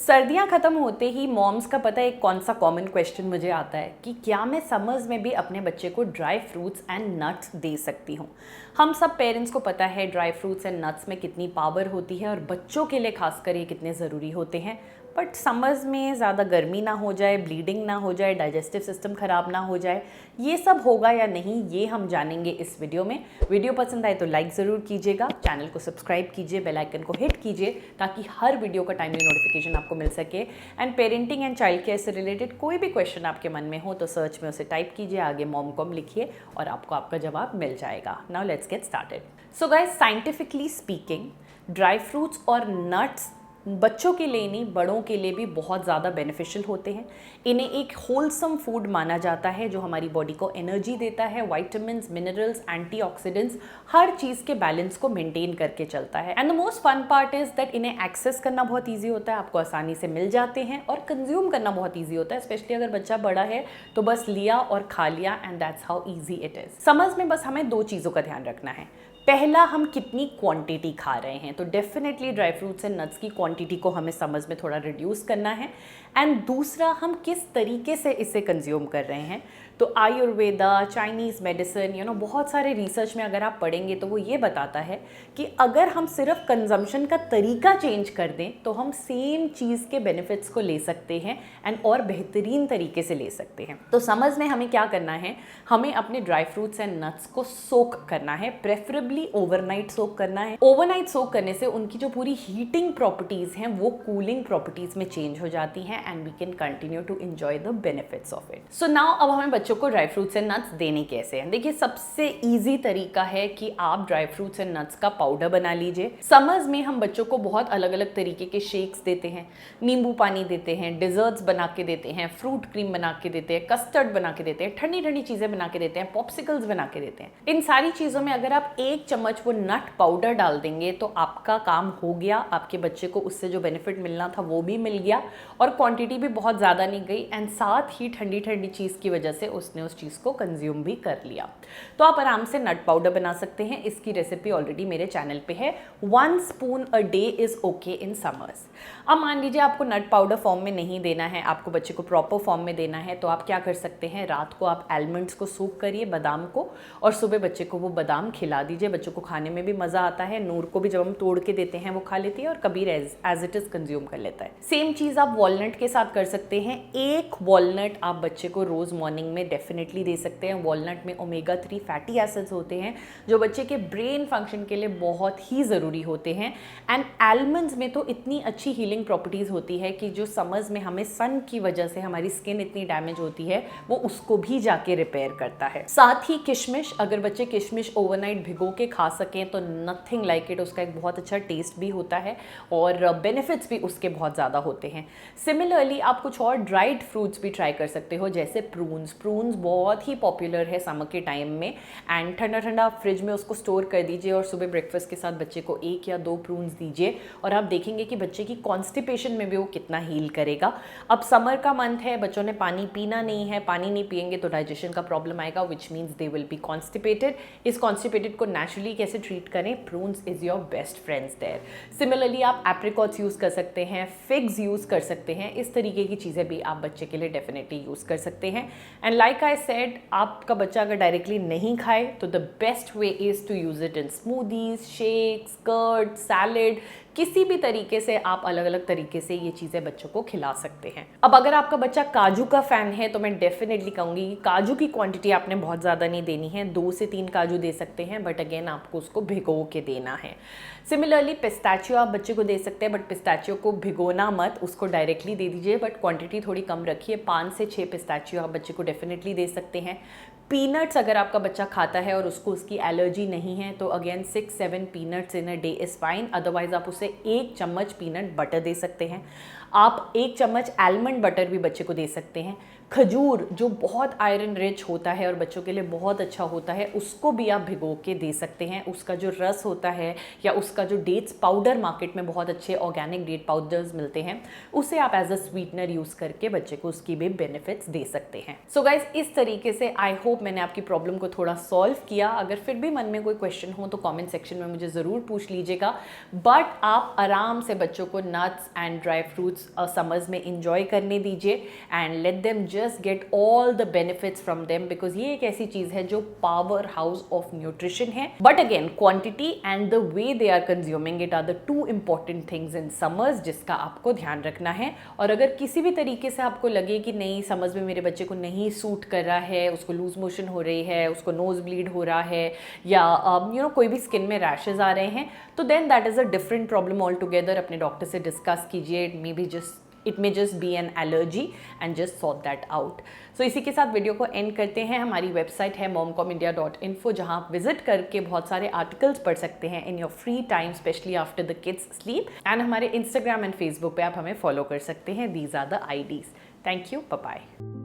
सर्दियां खत्म होते ही मॉम्स का पता है कौन सा कॉमन क्वेश्चन मुझे आता है कि क्या मैं समर्स में भी अपने बच्चे को ड्राई फ्रूट्स एंड नट्स दे सकती हूँ। हम सब पेरेंट्स को पता है ड्राई फ्रूट्स एंड नट्स में कितनी पावर होती है और बच्चों के लिए खासकर ये कितने ज़रूरी होते हैं। बट समर्स में ज़्यादा गर्मी ना हो जाए, ब्लीडिंग ना हो जाए, डाइजेस्टिव सिस्टम ख़राब ना हो जाए, ये सब होगा या नहीं ये हम जानेंगे इस वीडियो में। वीडियो पसंद आए तो लाइक ज़रूर कीजिएगा, चैनल को सब्सक्राइब कीजिए, बेल आइकन को हिट कीजिए ताकि हर वीडियो का टाइमली नोटिफिकेशन आपको मिल सके। And parenting and child care से रिलेटेड कोई भी क्वेश्चन आपके मन में हो तो सर्च में उसे टाइप कीजिए, आगे मॉम कॉम लिखिए और आपको आपका जवाब मिल जाएगा। Now let's get started. So guys, scientifically speaking dry fruits और नट्स बच्चों के लिए नहीं बड़ों के लिए भी बहुत ज़्यादा बेनिफिशियल होते हैं। इन्हें एक होलसम फूड माना जाता है जो हमारी बॉडी को एनर्जी देता है, विटामिन्स, मिनरल्स, एंटीऑक्सीडेंट्स, हर चीज़ के बैलेंस को मेंटेन करके चलता है। And the most fun part is that इन्हें एक्सेस करना बहुत ईजी होता है, आपको आसानी से मिल जाते हैं और कंज्यूम करना बहुत ईजी होता है। स्पेशली अगर बच्चा बड़ा है तो बस लिया और खा लिया and that's how easy it is. समझ में बस हमें दो चीज़ों का ध्यान रखना है। पहला, हम कितनी क्वांटिटी खा रहे हैं, तो definitely dry fruits and nuts की क्वांटिटी को हमें समझ में थोड़ा रिड्यूस करना है। एंड दूसरा, हम किस तरीके से इसे कंज्यूम कर रहे हैं। तो आयुर्वेदा, चाइनीज़ मेडिसिन, बहुत सारे रिसर्च में अगर आप पढ़ेंगे तो वो ये बताता है कि अगर हम सिर्फ कंजम्पशन का तरीका चेंज कर दें तो हम सेम चीज़ के बेनिफिट्स को ले सकते हैं एंड और बेहतरीन तरीके से ले सकते हैं। तो समझ में हमें क्या करना है, हमें अपने ड्राई फ्रूट्स एंड नट्स को सोक करना है, प्रेफरेबली ओवरनाइट सोक करना है। ओवरनाइट सोक करने से उनकी जो पूरी हीटिंग प्रॉपर्टीज़ हैं वो कूलिंग प्रॉपर्टीज़ में चेंज हो जाती हैं and we can continue to enjoy the benefits of it. So now अब हमें बच्चों को ड्राई फ्रूट्स एंड नट्स देने कैसे हैं। देखिए, सबसे इजी तरीका है कि आप ड्राई फ्रूट्स एंड नट्स का पाउडर बना लीजिए। समर्स में हम बच्चों को बहुत अलग अलग तरीके के शेक्स देते हैं, नींबू पानी देते हैं, डिजर्ट्स बना के देते हैं, फ्रूट क्रीम बना के देते हैं, कस्टर्ड बना के देते हैं, ठंडी ठंडी चीज़ें बना के देते हैं, पॉप्सिकल्स बना के देते हैं। इन सारी चीज़ों में अगर आप एक चम्मच वो नट पाउडर डाल देंगे तो आपका काम हो गया, आपके बच्चे को उससे जो बेनिफिट मिलना था वो भी मिल गया और क्वांटिटी भी बहुत ज़्यादा नहीं गई एंड साथ ही ठंडी ठंडी चीज़ की वजह से उसने उस चीज़ को कंज्यूम भी कर लिया। तो आप आराम से नट पाउडर बना सकते हैं। इसकी रेसिपी ऑलरेडी मेरे चैनल पे है। 1 spoon a day is okay in summers. अब मान लीजिए आपको नट पाउडर फॉर्म में नहीं देना है, आपको बच्चे को प्रॉपर फॉर्म में देना है, तो आप क्या कर सकते हैं, रात को आप आलमंड्स को सूप करिए, बादाम को, और सुबह बच्चे को वो बादाम खिला दीजिए। बच्चों को खाने में भी मज़ा आता है। नूर को भी जब हम तोड़ के देते हैं वो खा लेती है और Kabir as it is consume कर लेता है। सेम चीज़ आप वॉलनट के साथ कर सकते हैं। एक वॉलनट आप बच्चे को रोज़ मॉर्निंग में डेफिनेटली दे सकते हैं। वॉलनट में ओमेगा 3 फैटी एसिड्स होते हैं जो बच्चे के ब्रेन फंक्शन के लिए बहुत ही ज़रूरी होते हैं। एंड आलमंड्स में तो इतनी अच्छी हीलिंग प्रॉपर्टीज़ होती है कि जो समर्स में हमें सन की वजह से हमारी स्किन इतनी डैमेज होती है वो उसको भी जाके रिपेयर करता है। साथ ही किशमिश, अगर बच्चे किशमिश ओवरनाइट भिगो के खा सकें तो नथिंग लाइक इट। उसका एक बहुत अच्छा टेस्ट भी होता है और बेनिफिट्स भी उसके बहुत ज़्यादा होते हैं। सिमिलरली आप कुछ और ड्राइड फ्रूट्स भी ट्राई कर सकते हो, जैसे प्रून्स बहुत ही पॉपुलर है समर के टाइम में। एंड ठंडा ठंडा फ्रिज में उसको स्टोर कर दीजिए और सुबह ब्रेकफास्ट के साथ बच्चे को 1 या 2 प्रून्स दीजिए और आप देखेंगे कि बच्चे की कॉन्स्टिपेशन में भी वो कितना हील करेगा। अब समर का मंथ है, बच्चों ने पानी पीना नहीं है, पानी नहीं पियेंगे तो डाइजेशन का प्रॉब्लम आएगा, which means they will be constipated. इस कॉन्स्टिपेटेड को नेचुरली कैसे ट्रीट करें, prunes is your best friends there. Similarly आप एप्रिकॉट्स यूज़ कर सकते हैं, फिग्स यूज़ कर सकते हैं। इस तरीके की चीज़ें भी आप बच्चे के लिए डेफिनेटली यूज़ कर सकते हैं। एंड लाइक आई सेड, आपका बच्चा अगर डायरेक्टली नहीं खाए तो the best way is to use it in smoothies, shakes, curd, salad. किसी भी तरीके से आप अलग अलग तरीके से ये चीज़ें बच्चों को खिला सकते हैं। अब अगर आपका बच्चा काजू का फ़ैन है तो मैं डेफिनेटली कहूँगी कि काजू की क्वांटिटी आपने बहुत ज़्यादा नहीं देनी है, 2 से 3 काजू दे सकते हैं, बट अगेन आपको उसको भिगो के देना है। सिमिलरली पिस्ताचियो आप बच्चे को दे सकते हैं, बट पिस्ताचियो को भिगोना मत, उसको डायरेक्टली दे दीजिए, बट क्वांटिटी थोड़ी कम रखिए। 5 से 6 पिस्ताचियो आप बच्चे को डेफिनेटली दे सकते हैं। पीनट्स अगर आपका बच्चा खाता है और उसको उसकी एलर्जी नहीं है तो again 6-7 peanuts in a day is fine. Otherwise आप उसे 1 चम्मच पीनट बटर दे सकते हैं। आप 1 चम्मच आलमंड बटर भी बच्चे को दे सकते हैं। खजूर जो बहुत आयरन रिच होता है और बच्चों के लिए बहुत अच्छा होता है, उसको भी आप भिगो के दे सकते हैं। उसका जो रस होता है या उसका जो डेट्स पाउडर, मार्केट में बहुत अच्छे ऑर्गेनिक डेट पाउडर्स मिलते हैं, उसे आप एज अ स्वीटनर यूज़ करके बच्चे को उसकी भी बेनिफिट्स दे सकते हैं। सो गाइज, इस तरीके से आई होप मैंने आपकी प्रॉब्लम को थोड़ा सॉल्व किया। अगर फिर भी मन में कोई क्वेश्चन हो तो कमेंट सेक्शन में मुझे ज़रूर पूछ लीजिएगा। बट आप आराम से बच्चों को nuts and dry fruits summers में इंजॉय करने दीजिए and let them just get all the benefits from them, because ये एक ऐसी चीज़ है जो पावर हाउस ऑफ न्यूट्रिशन है। But again, quantity and the way they are consuming it are the two important things in summers, जिसका आपको ध्यान रखना है। और अगर किसी भी तरीके से आपको लगे कि नहीं, समर्स में मेरे बच्चे को नहीं सूट कर रहा है, उसको लूज मोशन हो रही है, उसको नोज ब्लीड हो रहा है, या कोई भी स्किन में रैशेज आ रहे हैं, तो then that is a different problem altogether. अपने डॉक्टर से डिस्कस कीजिए। It may just be an allergy and just sort that out. So इसी के साथ वीडियो को एंड करते हैं। हमारी वेबसाइट है momcomindia.info, जहां आप विजिट करके बहुत सारे आर्टिकल्स पढ़ सकते हैं in your free time, specially after the kids sleep. And हमारे इंस्टाग्राम एंड फेसबुक पे आप हमें फॉलो कर सकते हैं। These are the IDs। Thank you, bye bye.